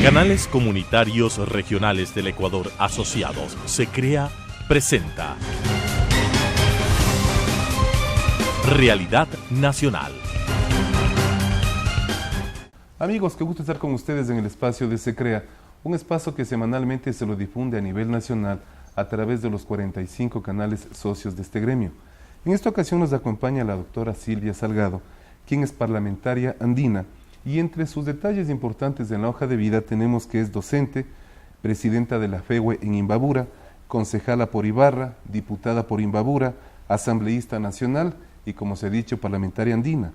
Canales Comunitarios Regionales del Ecuador Asociados, SECREA, presenta Realidad Nacional. Amigos, qué gusto estar con ustedes en el espacio de SECREA, un espacio que semanalmente se lo difunde a nivel nacional a través de los 45 canales socios de este gremio. En esta ocasión nos acompaña la doctora Silvia Salgado, quien es parlamentaria andina, y entre sus detalles importantes en la hoja de vida tenemos que es docente, presidenta de la FEWE en Imbabura, concejala por Ibarra, diputada por Imbabura, asambleísta nacional y, como se ha dicho, parlamentaria andina.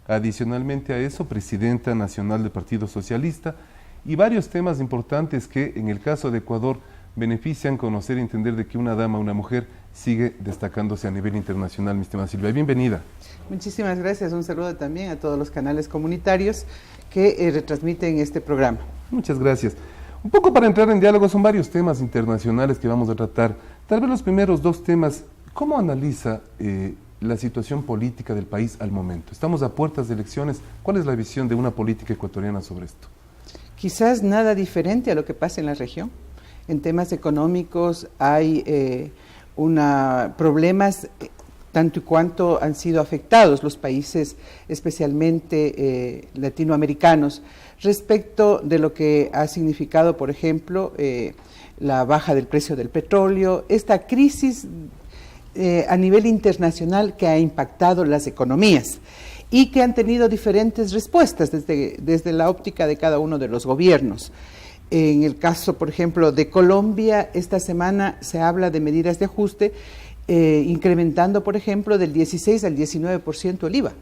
Adicionalmente a eso, presidenta nacional del Partido Socialista, y varios temas importantes que en el caso de Ecuador benefician conocer y entender de que una dama, una mujer, sigue destacándose a nivel internacional. Mi estimada Silvia, bienvenida. Muchísimas gracias, un saludo también a todos los canales comunitarios que retransmiten este programa. Muchas gracias. Un poco para entrar en diálogo, son varios temas internacionales que vamos a tratar. Tal vez los primeros dos temas, ¿cómo analiza la situación política del país al momento? Estamos a puertas de elecciones, ¿cuál es la visión de una política ecuatoriana sobre esto? Quizás nada diferente a lo que pasa en la región. En temas económicos hay problemas tanto y cuanto han sido afectados los países, especialmente latinoamericanos, respecto de lo que ha significado, por ejemplo, la baja del precio del petróleo, esta crisis a nivel internacional que ha impactado las economías y que han tenido diferentes respuestas desde la óptica de cada uno de los gobiernos. En el caso, por ejemplo, de Colombia, esta semana se habla de medidas de ajuste, incrementando, por ejemplo, del 16 al 19% el IVA,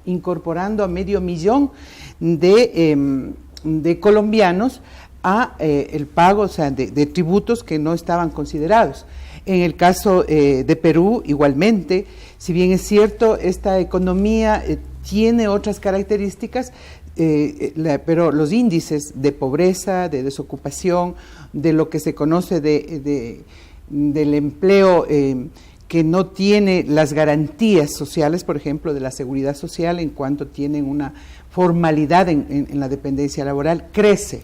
incorporando a 500.000 de colombianos a el pago, o sea, de tributos que no estaban considerados. En el caso de Perú, igualmente, si bien es cierto, esta economía tiene otras características, pero los índices de pobreza, de desocupación, de lo que se conoce del empleo que no tiene las garantías sociales, por ejemplo, de la seguridad social en cuanto tienen una formalidad en la dependencia laboral, crece.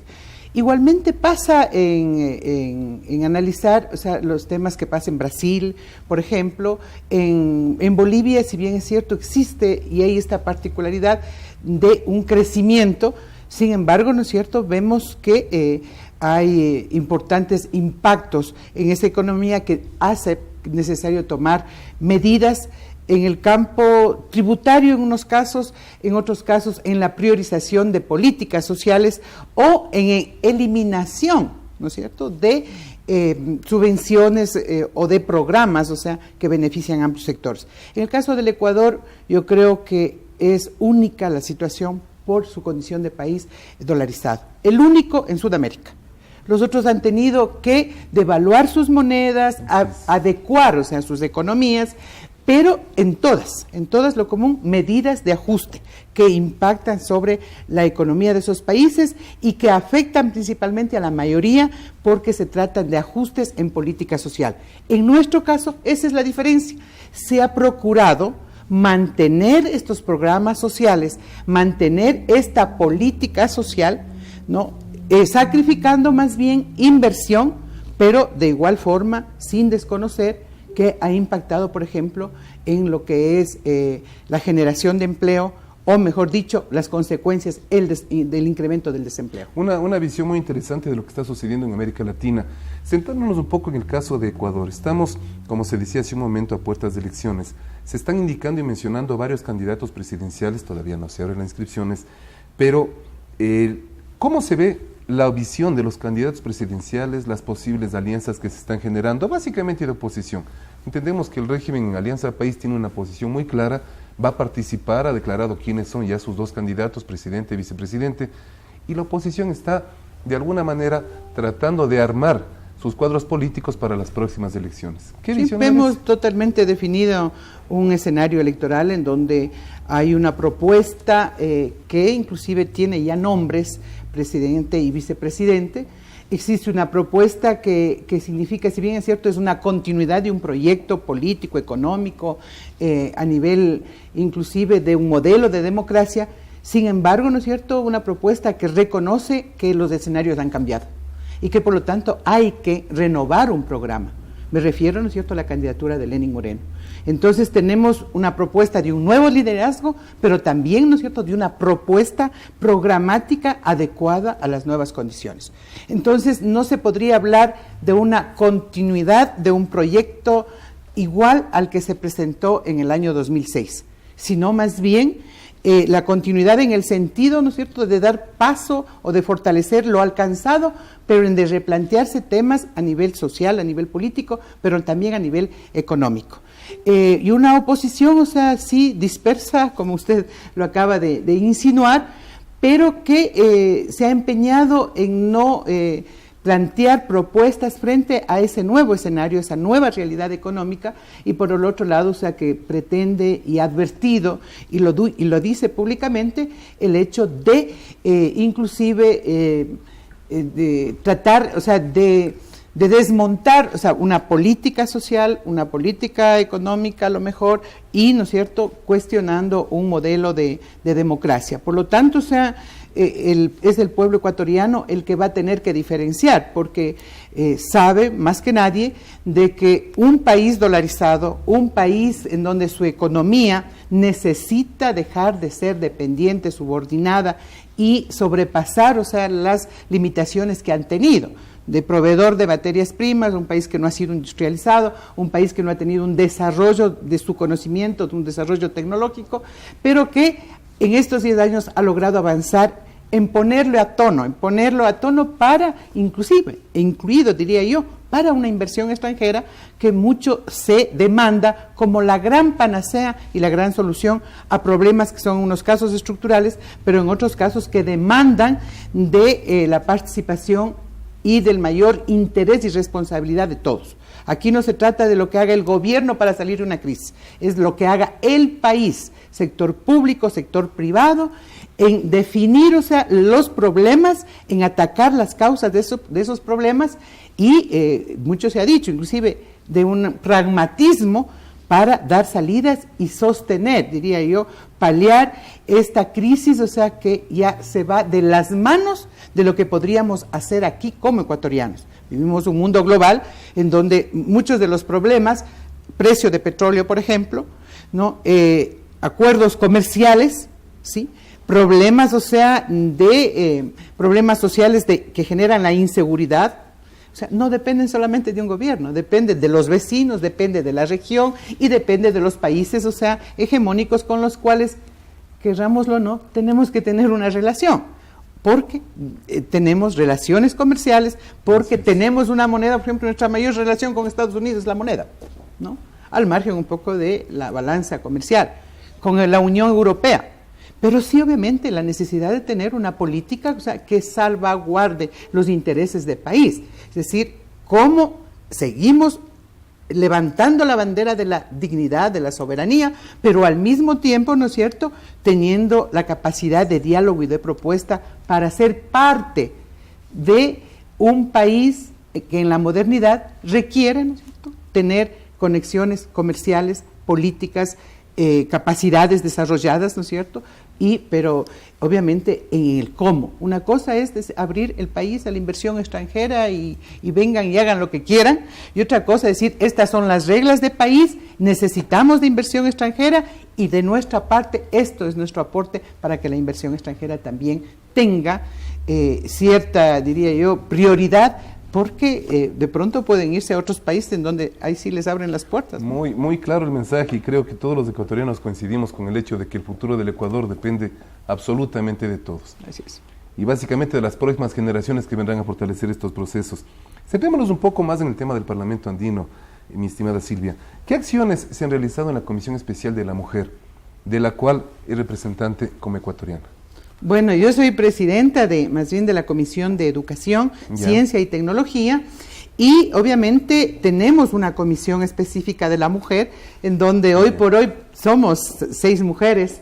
Igualmente pasa en analizar, o sea, los temas que pasan en Brasil, por ejemplo, en Bolivia, si bien es cierto, existe y hay esta particularidad de un crecimiento, sin embargo, ¿no es cierto?, vemos que hay importantes impactos en esa economía que hace necesario tomar medidas en el campo tributario en unos casos, en otros casos en la priorización de políticas sociales o en eliminación, ¿no es cierto?, de subvenciones o de programas, o sea, que benefician a amplios sectores. En el caso del Ecuador, yo creo que es única la situación por su condición de país dolarizado, el único en Sudamérica. Los otros han tenido que devaluar sus monedas, adecuar, o sea, sus economías, pero en todas lo común, medidas de ajuste que impactan sobre la economía de esos países y que afectan principalmente a la mayoría porque se tratan de ajustes en política social. En nuestro caso, esa es la diferencia. Se ha procurado mantener estos programas sociales, mantener esta política social, ¿no?, sacrificando más bien inversión, pero de igual forma sin desconocer que ha impactado, por ejemplo, en lo que es la generación de empleo, o mejor dicho, las consecuencias del incremento del desempleo. Una visión muy interesante de lo que está sucediendo en América Latina. Centrándonos un poco en el caso de Ecuador, estamos, como se decía hace un momento, a puertas de elecciones. Se están indicando y mencionando varios candidatos presidenciales, todavía no se abren las inscripciones, pero ¿cómo se ve la visión de los candidatos presidenciales, las posibles alianzas que se están generando, básicamente de oposición? Entendemos que el régimen en Alianza País tiene una posición muy clara, va a participar, ha declarado quiénes son ya sus dos candidatos, presidente y vicepresidente, y la oposición está de alguna manera tratando de armar sus cuadros políticos para las próximas elecciones. ¿Qué visión vemos totalmente definido un escenario electoral en donde hay una propuesta que inclusive tiene ya nombres, presidente y vicepresidente. Existe una propuesta que significa, si bien es cierto, es una continuidad de un proyecto político, económico, a nivel inclusive de un modelo de democracia. Sin embargo, ¿no es cierto?, una propuesta que reconoce que los escenarios han cambiado y que por lo tanto hay que renovar un programa. Me refiero, ¿no es cierto?, a la candidatura de Lenín Moreno. Entonces tenemos una propuesta de un nuevo liderazgo, pero también, ¿no es cierto?, de una propuesta programática adecuada a las nuevas condiciones. Entonces no se podría hablar de una continuidad de un proyecto igual al que se presentó en el año 2006, sino más bien la continuidad en el sentido, ¿no es cierto?, de dar paso o de fortalecer lo alcanzado, pero en de replantearse temas a nivel social, a nivel político, pero también a nivel económico. Y una oposición, o sea, sí dispersa, como usted lo acaba de insinuar, pero que se ha empeñado en no plantear propuestas frente a ese nuevo escenario, esa nueva realidad económica, y por el otro lado, o sea, que pretende y ha advertido, y lo dice públicamente, el hecho de inclusive de tratar, o sea, de desmontar, o sea, una política social, una política económica a lo mejor, y, ¿no es cierto?, cuestionando un modelo de democracia. Por lo tanto, o sea, es el pueblo ecuatoriano el que va a tener que diferenciar, porque sabe más que nadie de que un país dolarizado, un país en donde su economía necesita dejar de ser dependiente, subordinada y sobrepasar, o sea, las limitaciones que han tenido de proveedor de materias primas, un país que no ha sido industrializado, un país que no ha tenido un desarrollo de su conocimiento, un desarrollo tecnológico, pero que en estos 10 años ha logrado avanzar en ponerlo a tono para, incluido diría yo, para una inversión extranjera que mucho se demanda como la gran panacea y la gran solución a problemas que son unos casos estructurales, pero en otros casos que demandan de la participación y del mayor interés y responsabilidad de todos. Aquí no se trata de lo que haga el gobierno para salir de una crisis, es lo que haga el país, sector público, sector privado, en definir, o sea, los problemas, en atacar las causas de esos problemas y mucho se ha dicho, inclusive de un pragmatismo para dar salidas y sostener, diría yo, paliar esta crisis, o sea, que ya se va de las manos de lo que podríamos hacer aquí como ecuatorianos. Vivimos un mundo global en donde muchos de los problemas, precio de petróleo, por ejemplo, ¿no? Acuerdos comerciales, ¿sí? Problemas, o sea, de problemas sociales que generan la inseguridad. O sea, no dependen solamente de un gobierno, depende de los vecinos, depende de la región y depende de los países, o sea, hegemónicos con los cuales, querrámoslo o no, tenemos que tener una relación, porque tenemos relaciones comerciales, porque tenemos una moneda, por ejemplo, nuestra mayor relación con Estados Unidos es la moneda, ¿no? Al margen un poco de la balanza comercial, con la Unión Europea. Pero sí, obviamente, la necesidad de tener una política, o sea, que salvaguarde los intereses del país. Es decir, cómo seguimos levantando la bandera de la dignidad, de la soberanía, pero al mismo tiempo, ¿no es cierto?, teniendo la capacidad de diálogo y de propuesta para ser parte de un país que en la modernidad requiere, ¿no es cierto?, tener conexiones comerciales, políticas, capacidades desarrolladas, ¿no es cierto?, pero obviamente en el cómo. Una cosa es abrir el país a la inversión extranjera y vengan y hagan lo que quieran, y otra cosa es decir, estas son las reglas del país, necesitamos de inversión extranjera y de nuestra parte esto es nuestro aporte para que la inversión extranjera también tenga cierta, diría yo, prioridad, porque de pronto pueden irse a otros países en donde ahí sí les abren las puertas, ¿no? Muy claro el mensaje, y creo que todos los ecuatorianos coincidimos con el hecho de que el futuro del Ecuador depende absolutamente de todos. Así es. Y básicamente de las próximas generaciones que vendrán a fortalecer estos procesos. Centrémonos un poco más en el tema del Parlamento andino, mi estimada Silvia. ¿Qué acciones se han realizado en la Comisión Especial de la Mujer, de la cual es representante como ecuatoriana? Bueno, yo soy presidenta de la Comisión de Educación, Ciencia y Tecnología, y obviamente tenemos una comisión específica de la mujer, en donde hoy por hoy somos 6 mujeres,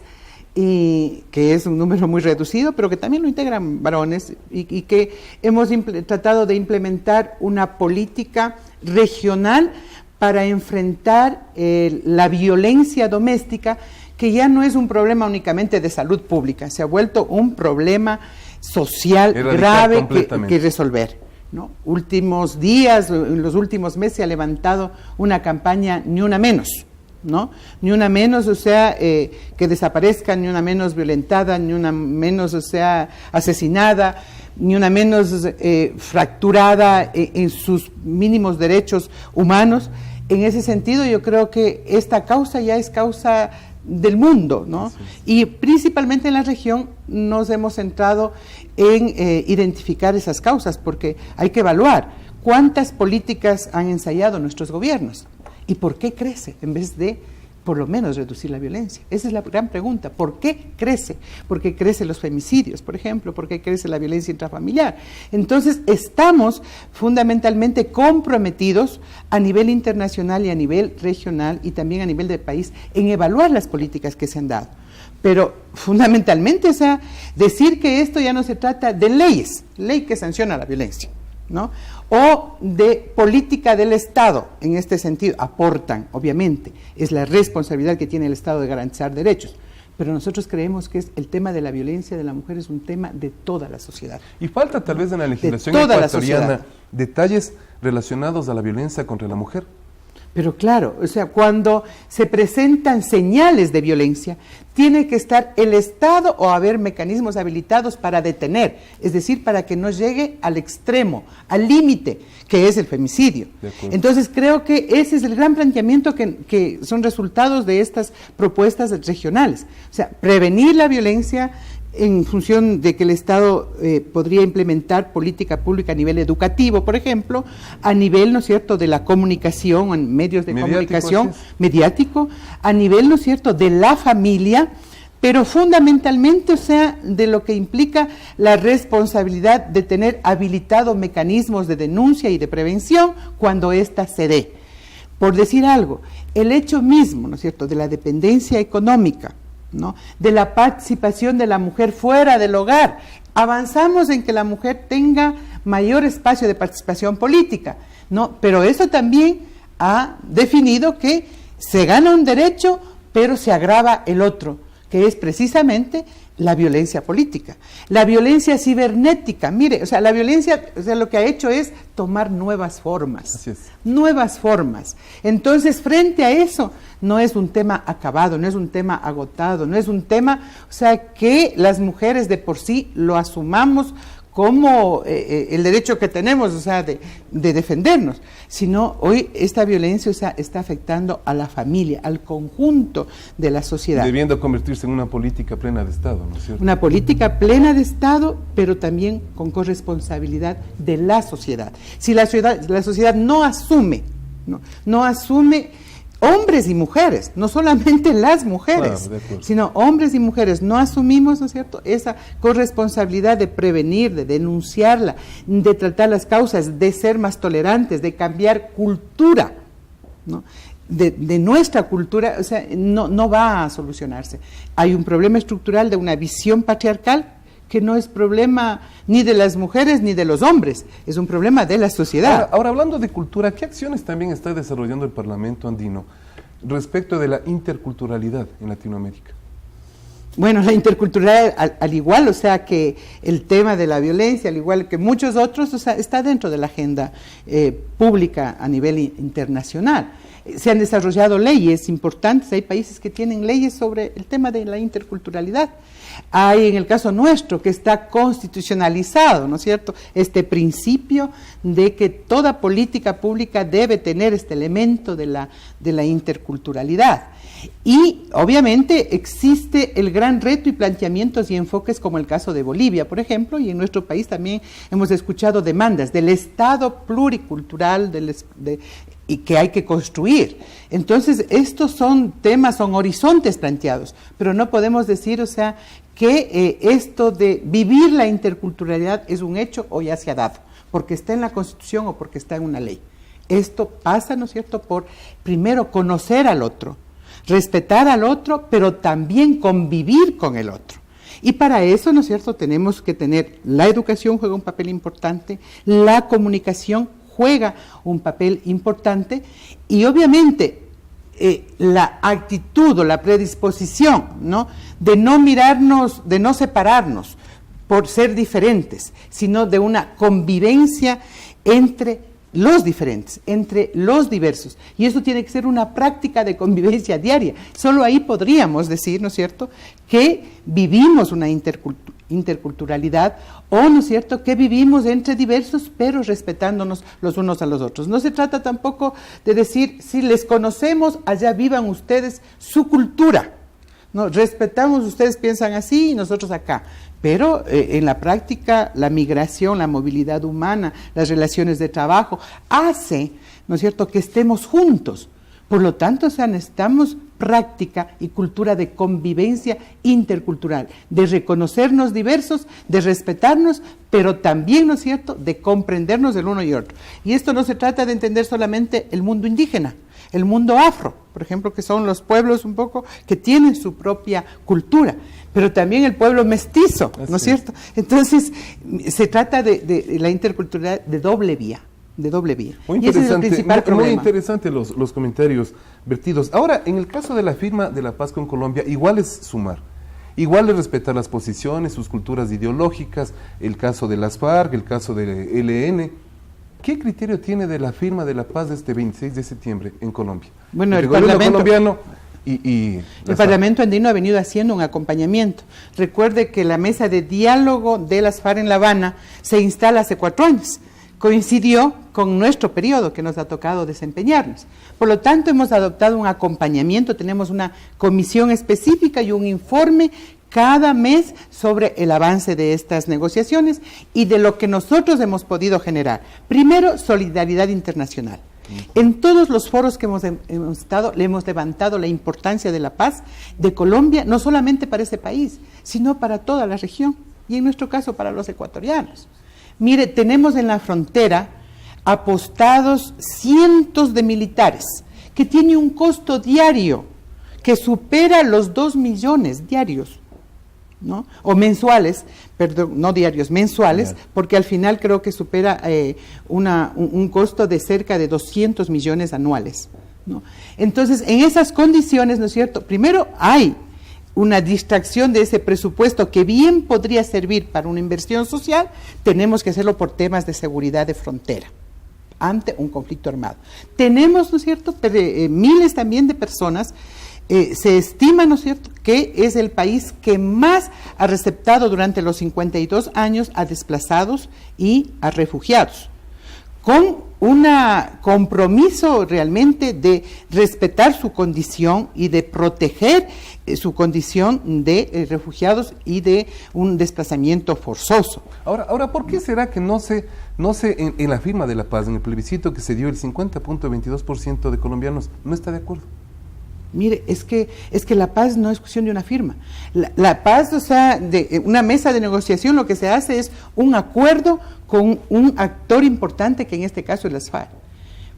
y que es un número muy reducido, pero que también lo integran varones, y que hemos tratado de implementar una política regional para enfrentar la violencia doméstica, que ya no es un problema únicamente de salud pública, se ha vuelto un problema social grave que resolver, ¿no? Últimos días, en los últimos meses se ha levantado una campaña Ni Una Menos, ¿no? Ni una menos, o sea, que desaparezca, ni una menos violentada, ni una menos, o sea, asesinada, ni una menos fracturada en sus mínimos derechos humanos. En ese sentido, yo creo que esta causa ya es causa del mundo, ¿no? Y principalmente en la región nos hemos centrado en identificar esas causas, porque hay que evaluar cuántas políticas han ensayado nuestros gobiernos y por qué crece en vez de por lo menos reducir la violencia. Esa es la gran pregunta. ¿Por qué crece? ¿Por qué crecen los femicidios, por ejemplo? ¿Por qué crece la violencia intrafamiliar? Entonces, estamos fundamentalmente comprometidos a nivel internacional y a nivel regional y también a nivel del país en evaluar las políticas que se han dado. Pero fundamentalmente, o sea, decir que esto ya no se trata de leyes, ley que sanciona la violencia, ¿no? O de política del Estado, en este sentido, aportan, obviamente, es la responsabilidad que tiene el Estado de garantizar derechos, pero nosotros creemos que el tema de la violencia de la mujer es un tema de toda la sociedad. Y falta tal vez en la legislación ecuatoriana detalles relacionados a la violencia contra la mujer. Pero claro, o sea, cuando se presentan señales de violencia, tiene que estar el Estado o haber mecanismos habilitados para detener, es decir, para que no llegue al extremo, al límite, que es el femicidio. Entonces, creo que ese es el gran planteamiento que son resultados de estas propuestas regionales. O sea, prevenir la violencia en función de que el Estado podría implementar política pública a nivel educativo, por ejemplo, a nivel, ¿no es cierto?, de la comunicación, en medios de comunicación, mediático, a nivel, ¿no es cierto?, de la familia, pero fundamentalmente, o sea, de lo que implica la responsabilidad de tener habilitados mecanismos de denuncia y de prevención cuando ésta se dé. Por decir algo, el hecho mismo, ¿no es cierto?, de la dependencia económica, ¿no?, de la participación de la mujer fuera del hogar. Avanzamos en que la mujer tenga mayor espacio de participación política, ¿no? Pero eso también ha definido que se gana un derecho, pero se agrava el otro, que es precisamente la violencia política, la violencia cibernética. Mire, o sea, la violencia, o sea, lo que ha hecho es tomar nuevas formas. Así es. Nuevas formas. Entonces, frente a eso, no es un tema acabado, no es un tema agotado, no es un tema, o sea, que las mujeres de por sí lo asumamos como el derecho que tenemos, o sea, de defendernos, sino hoy esta violencia, o sea, está afectando a la familia, al conjunto de la sociedad. Debiendo convertirse en una política plena de Estado, ¿no es cierto? Una política plena de Estado, pero también con corresponsabilidad de la sociedad. Si la sociedad no asume, no asume, hombres y mujeres, no solamente las mujeres, claro, sino hombres y mujeres, no asumimos, ¿no es cierto?, esa corresponsabilidad de prevenir, de denunciarla, de tratar las causas, de ser más tolerantes, de cambiar cultura, ¿no?, de nuestra cultura, o sea, no va a solucionarse. Hay un problema estructural de una visión patriarcal que no es problema ni de las mujeres ni de los hombres, es un problema de la sociedad. Ahora, hablando de cultura, ¿qué acciones también está desarrollando el Parlamento andino respecto de la interculturalidad en Latinoamérica? Bueno, la interculturalidad, al igual, o sea, que el tema de la violencia, al igual que muchos otros, o sea, está dentro de la agenda pública a nivel internacional. Se han desarrollado leyes importantes, hay países que tienen leyes sobre el tema de la interculturalidad. Hay en el caso nuestro que está constitucionalizado, ¿no es cierto?, este principio de que toda política pública debe tener este elemento de la interculturalidad. Y obviamente existe el gran reto y planteamientos y enfoques como el caso de Bolivia, por ejemplo, y en nuestro país también hemos escuchado demandas del Estado pluricultural y que hay que construir. Entonces, estos son temas, son horizontes planteados, pero no podemos decir, o sea, que esto de vivir la interculturalidad es un hecho o ya se ha dado, porque está en la Constitución o porque está en una ley. Esto pasa, ¿no es cierto?, por primero conocer al otro, respetar al otro, pero también convivir con el otro. Y para eso, ¿no es cierto?, tenemos que tener, la educación juega un papel importante, la comunicación juega un papel importante y obviamente la actitud o la predisposición, ¿no?, de no mirarnos, de no separarnos por ser diferentes, sino de una convivencia entre los diferentes, entre los diversos. Y eso tiene que ser una práctica de convivencia diaria. Solo ahí podríamos decir, ¿no es cierto?, que vivimos una interculturalidad, o, ¿no es cierto?, que vivimos entre diversos, pero respetándonos los unos a los otros. No se trata tampoco de decir, si les conocemos, allá vivan ustedes su cultura, ¿no? Respetamos, ustedes piensan así y nosotros acá. Pero en la práctica, la migración, la movilidad humana, las relaciones de trabajo, hace, ¿no es cierto?, que estemos juntos. Por lo tanto, o sea, necesitamos práctica y cultura de convivencia intercultural, de reconocernos diversos, de respetarnos, pero también, ¿no es cierto?, de comprendernos el uno y el otro. Y esto no se trata de entender solamente el mundo indígena, el mundo afro, por ejemplo, que son los pueblos un poco que tienen su propia cultura, pero también el pueblo mestizo, ¿no es cierto? Entonces, se trata de la interculturalidad de doble vía. Muy y ese es el principal problema. Muy interesante los comentarios vertidos. Ahora, en el caso de la firma de la paz con Colombia, igual es sumar, igual es respetar las posiciones, sus culturas ideológicas, el caso de las FARC, el caso del ELN. ¿Qué criterio tiene de la firma de la paz de este 26 de septiembre en Colombia? Bueno, el gobierno colombiano el Parlamento andino ha venido haciendo un acompañamiento. Recuerde que la mesa de diálogo de las FARC en La Habana se instala hace 4 años. Coincidió con nuestro periodo que nos ha tocado desempeñarnos. Por lo tanto, hemos adoptado un acompañamiento, tenemos una comisión específica y un informe cada mes sobre el avance de estas negociaciones y de lo que nosotros hemos podido generar. Primero, solidaridad internacional. En todos los foros que hemos estado, le hemos levantado la importancia de la paz de Colombia, no solamente para ese país, sino para toda la región y en nuestro caso para los ecuatorianos. Mire, tenemos en la frontera apostados cientos de militares, que tiene un costo diario que supera los 2 millones diarios, ¿no? O mensuales, perdón, no diarios, mensuales, porque al final creo que supera un costo de cerca de 200 millones anuales, ¿no? Entonces, en esas condiciones, ¿no es cierto?, primero hay una distracción de ese presupuesto que bien podría servir para una inversión social, tenemos que hacerlo por temas de seguridad de frontera ante un conflicto armado. Tenemos, ¿no es cierto?, miles también de personas, se estima, ¿no es cierto?, que es el país que más ha receptado durante los 52 años a desplazados y a refugiados, con un compromiso realmente de respetar su condición y de proteger su condición de refugiados y de un desplazamiento forzoso. Ahora, ¿por qué será que no se en la firma de la paz, en el plebiscito que se dio, el 50.22% de colombianos no está de acuerdo? Mire, es que la paz no es cuestión de una firma. La paz, o sea, de una mesa de negociación, lo que se hace es un acuerdo con un actor importante, que en este caso es las FARC.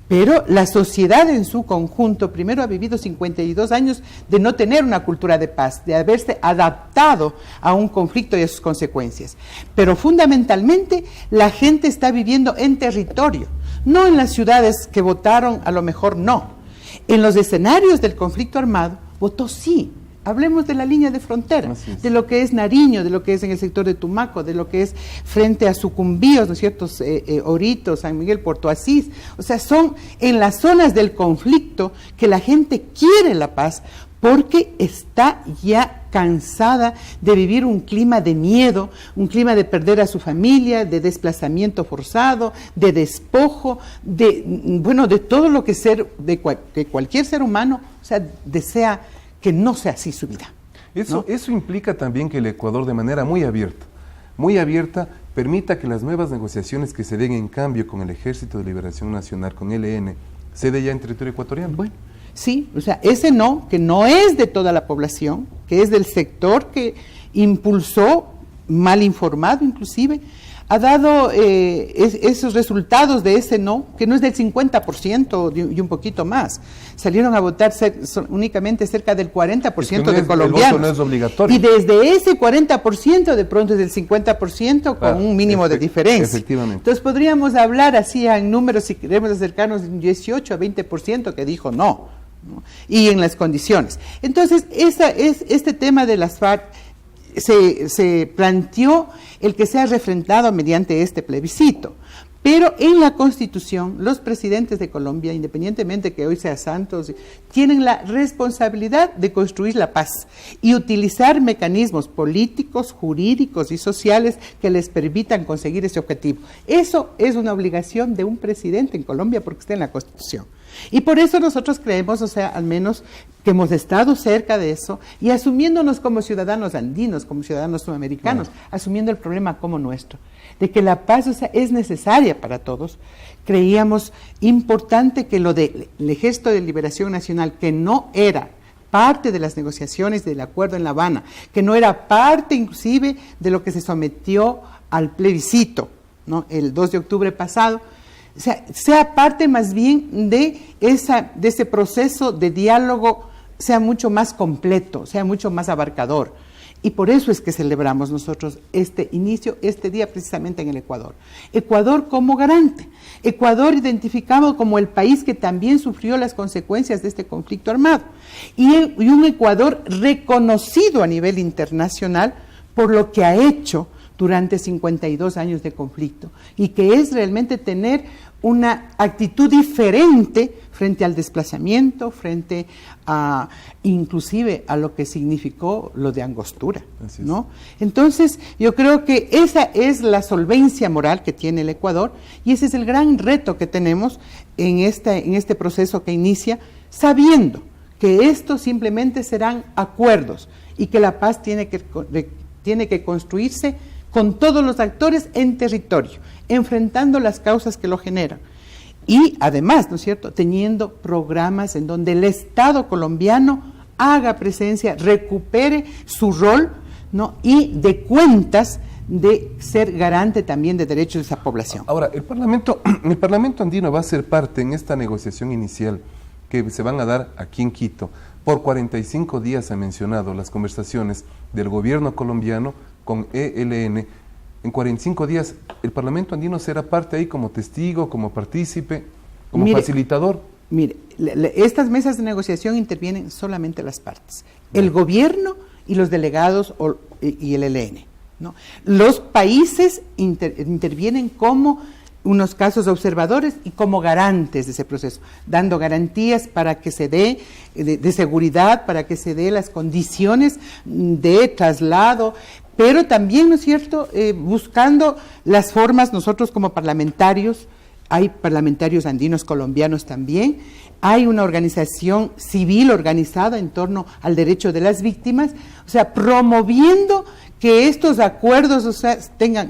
Pero la sociedad en su conjunto, primero ha vivido 52 años de no tener una cultura de paz, de haberse adaptado a un conflicto y a sus consecuencias. Pero fundamentalmente la gente está viviendo en territorio, no en las ciudades que votaron, a lo mejor no. En los escenarios del conflicto armado, votó sí. Hablemos de la línea de frontera, de lo que es Nariño, de lo que es en el sector de Tumaco, de lo que es frente a Sucumbíos, ¿no es cierto?, Orito, San Miguel, Puerto Asís. O sea, son en las zonas del conflicto que la gente quiere la paz porque está ya cansada de vivir un clima de miedo, un clima de perder a su familia, de desplazamiento forzado, de despojo, de todo lo que que cualquier ser humano, o sea, desea que no sea así su vida. Eso implica también que el Ecuador, de manera muy abierta, permita que las nuevas negociaciones que se den en cambio con el Ejército de Liberación Nacional, con ELN, se dé ya en territorio ecuatoriano. Bueno, sí, o sea, ese no, que no es de toda la población, que es del sector que impulsó, mal informado inclusive, ha dado esos resultados de ese no, que no es del 50% y un poquito más. Salieron a votar únicamente cerca del 40% de colombianos. El voto no es obligatorio. Y desde ese 40% de pronto es del 50% con un mínimo de diferencia. Efectivamente. Entonces podríamos hablar así en números, si queremos acercarnos de un 18 a 20% que dijo no. ¿no? Y en las condiciones. Entonces, este tema de las FARC se planteó el que sea refrendado mediante este plebiscito. Pero en la Constitución, los presidentes de Colombia, independientemente que hoy sea Santos, tienen la responsabilidad de construir la paz y utilizar mecanismos políticos, jurídicos y sociales que les permitan conseguir ese objetivo. Eso es una obligación de un presidente en Colombia porque está en la Constitución. Y por eso nosotros creemos, o sea, al menos que hemos estado cerca de eso y asumiéndonos como ciudadanos andinos, como ciudadanos sudamericanos, asumiendo el problema como nuestro, de que la paz, o sea, es necesaria para todos. Creíamos importante que lo del Ejército de Liberación Nacional, que no era parte de las negociaciones del acuerdo en La Habana, que no era parte inclusive de lo que se sometió al plebiscito, ¿no?, el 2 de octubre pasado, o sea parte más bien de ese proceso de diálogo, sea mucho más completo, sea mucho más abarcador. Y por eso es que celebramos nosotros este inicio, este día precisamente en el Ecuador. Ecuador como garante, Ecuador identificado como el país que también sufrió las consecuencias de este conflicto armado. Y un Ecuador reconocido a nivel internacional por lo que ha hecho durante 52 años de conflicto, y que es realmente tener una actitud diferente frente al desplazamiento, frente a inclusive a lo que significó lo de Angostura, ¿no? Entonces, yo creo que esa es la solvencia moral que tiene el Ecuador, y ese es el gran reto que tenemos en este proceso que inicia, sabiendo que esto simplemente serán acuerdos y que la paz tiene que construirse con todos los actores en territorio, enfrentando las causas que lo generan. Y además, ¿no es cierto?, teniendo programas en donde el Estado colombiano haga presencia, recupere su rol, ¿no?, y de cuentas de ser garante también de derechos de esa población. Ahora, el Parlamento andino va a ser parte en esta negociación inicial que se van a dar aquí en Quito. Por 45 días se han mencionado las conversaciones del gobierno colombiano con ELN. En 45 días, ¿el Parlamento andino será parte ahí como testigo, como partícipe, como facilitador? Mire, estas mesas de negociación intervienen solamente las partes, el gobierno y los delegados y el ELN, ¿no? Los países intervienen como unos casos observadores y como garantes de ese proceso, dando garantías para que se dé de seguridad, para que se dé las condiciones de traslado, pero también, ¿no es cierto?, buscando las formas. Nosotros como parlamentarios, hay parlamentarios andinos colombianos también, hay una organización civil organizada en torno al derecho de las víctimas, o sea, promoviendo que estos acuerdos, o sea,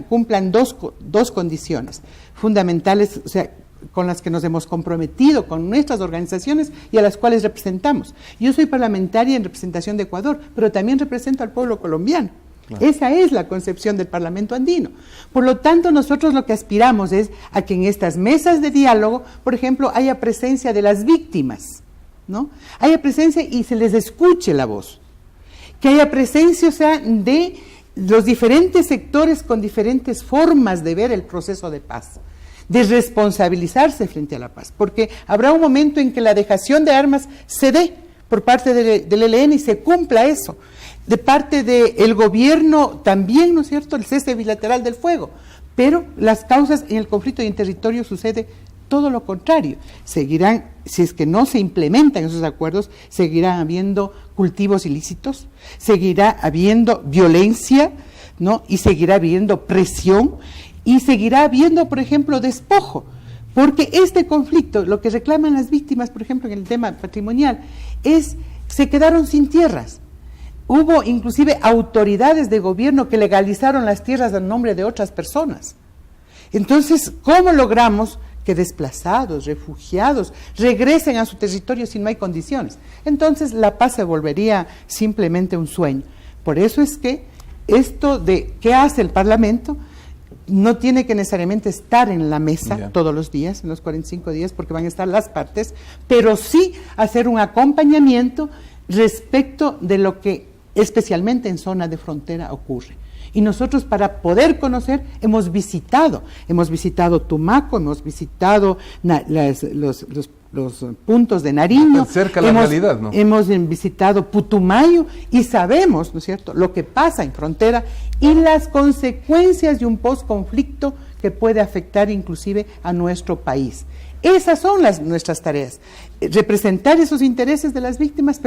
cumplan dos condiciones fundamentales, o sea, con las que nos hemos comprometido con nuestras organizaciones y a las cuales representamos. Yo soy parlamentaria en representación de Ecuador, pero también represento al pueblo colombiano. Claro. Esa es la concepción del Parlamento andino. Por lo tanto, nosotros lo que aspiramos es a que en estas mesas de diálogo, por ejemplo, haya presencia de las víctimas, ¿no? Haya presencia y se les escuche la voz. Que haya presencia, o sea, de los diferentes sectores con diferentes formas de ver el proceso de paz, de responsabilizarse frente a la paz, porque habrá un momento en que la dejación de armas se dé por parte del ELN y se cumpla eso. De parte del gobierno también, ¿no es cierto?, el cese bilateral del fuego, pero las causas en el conflicto y en territorio sucede todo lo contrario. Seguirán, si es que no se implementan esos acuerdos, seguirán habiendo cultivos ilícitos, seguirá habiendo violencia, ¿no?, y seguirá habiendo presión, y seguirá habiendo, por ejemplo, despojo, porque este conflicto, lo que reclaman las víctimas, por ejemplo, en el tema patrimonial, se quedaron sin tierras. Hubo inclusive autoridades de gobierno que legalizaron las tierras en nombre de otras personas. Entonces, ¿cómo logramos que desplazados, refugiados, regresen a su territorio si no hay condiciones? Entonces, la paz se volvería simplemente un sueño. Por eso es que esto de qué hace el Parlamento no tiene que necesariamente estar en la mesa todos los días, en los 45 días, porque van a estar las partes, pero sí hacer un acompañamiento respecto de lo que especialmente en zona de frontera ocurre. Y nosotros, para poder conocer, hemos visitado Tumaco, hemos visitado los los puntos de Nariño. Cerca la realidad, ¿no? Hemos visitado Putumayo y sabemos, ¿no es cierto?, lo que pasa en frontera y las consecuencias de un posconflicto que puede afectar inclusive a nuestro país. Esas son nuestras tareas, representar esos intereses de las víctimas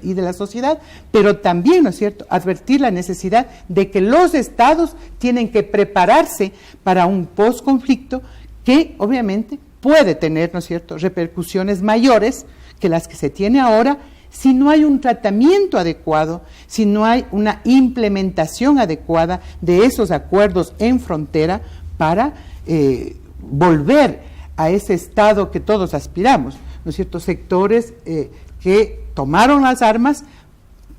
y de la sociedad, pero también, ¿no es cierto?, advertir la necesidad de que los estados tienen que prepararse para un posconflicto que obviamente puede tener, ¿no es cierto?, repercusiones mayores que las que se tiene ahora si no hay un tratamiento adecuado, si no hay una implementación adecuada de esos acuerdos en frontera para volver a ese estado que todos aspiramos, ¿no es cierto?, sectores que tomaron las armas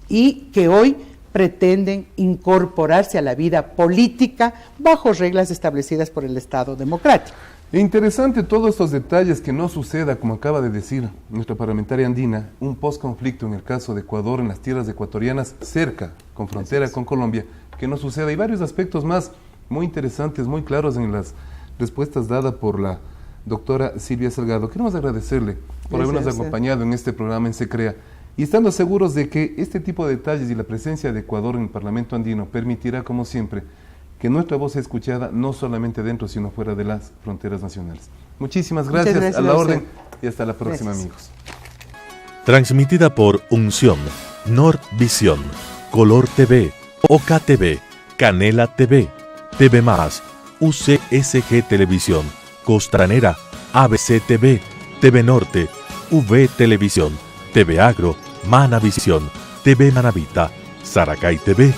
y que hoy pretenden incorporarse a la vida política bajo reglas establecidas por el Estado democrático. Interesante todos estos detalles, que no suceda, como acaba de decir nuestra parlamentaria andina, un posconflicto en el caso de Ecuador, en las tierras ecuatorianas, cerca, con frontera con Colombia, que no suceda. Y varios aspectos más muy interesantes, muy claros en las respuestas dadas por la doctora Silvia Salgado. Queremos agradecerle por habernos acompañado en este programa en Se Crea, y estando seguros de que este tipo de detalles y la presencia de Ecuador en el Parlamento andino permitirá, como siempre, que nuestra voz sea escuchada no solamente dentro, sino fuera de las fronteras nacionales. Muchísimas gracias, a la orden, y hasta la próxima, amigos. Transmitida por Unción, Nordvisión, Color TV, Oca TV, Canela TV, TV+, UCSG Televisión, Costranera, ABC TV, TV Norte, V Televisión, TV Agro, Manavisión, TV Manavita, Saracay TV,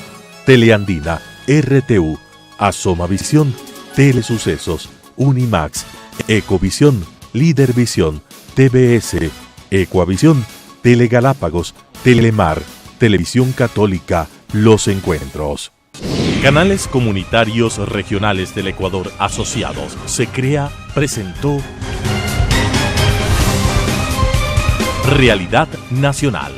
Teleandina, RTU, Asomavisión, Telesucesos, Unimax, Ecovisión, Lídervisión, TBS, Ecuavisión, Telegalápagos, Telemar, Televisión Católica, Los Encuentros. Canales comunitarios regionales del Ecuador asociados. Se Crea presentó Realidad Nacional.